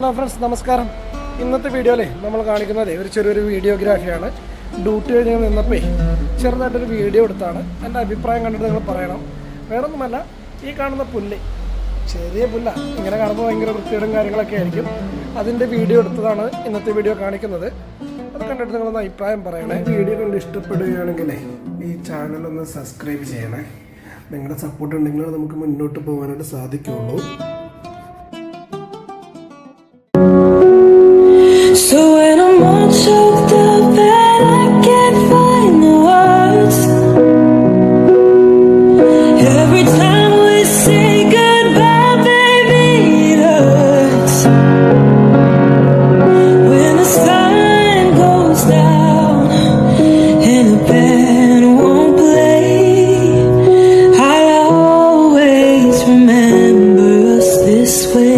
Hello friends, നമസ്കാരം. ഇന്നത്തെ വീഡിയോയിലെ നമ്മൾ കാണിക്കുന്നത് ഒരു ചെറിയൊരു വീഡിയോഗ്രാഫിയാണ്. ഡ്യൂട്ടി കഴിഞ്ഞ് നിന്നപ്പോൾ ചെറുതായിട്ടൊരു വീഡിയോ എടുത്താണ്. എൻ്റെ അഭിപ്രായം കണ്ടിട്ട് നിങ്ങൾ പറയണം. വേറൊന്നുമല്ല, ഈ കാണുന്ന പുല്ല് ചെറിയ പുല്ല, ഇങ്ങനെ കാണുമ്പോൾ ഭയങ്കര വൃത്തിയോടും കാര്യങ്ങളൊക്കെ ആയിരിക്കും. അതിൻ്റെ വീഡിയോ എടുത്തതാണ് ഇന്നത്തെ വീഡിയോ കാണിക്കുന്നത്. അത് കണ്ടിട്ട് നിങ്ങളൊന്ന് അഭിപ്രായം പറയണേ. വീഡിയോ കണ്ട് ഇഷ്ടപ്പെടുകയാണെങ്കിൽ ഈ ചാനലൊന്ന് സബ്സ്ക്രൈബ് ചെയ്യണേ. നിങ്ങളുടെ സപ്പോർട്ട് ഉണ്ടെങ്കിൽ നമുക്ക് മുന്നോട്ട് പോകാനായിട്ട് സാധിക്കുകയുള്ളൂ. So when I'm all choked up and I can't find the words, every time we say goodbye, baby, it hurts. When the sun goes down and the band won't play, I'll always remember us this way.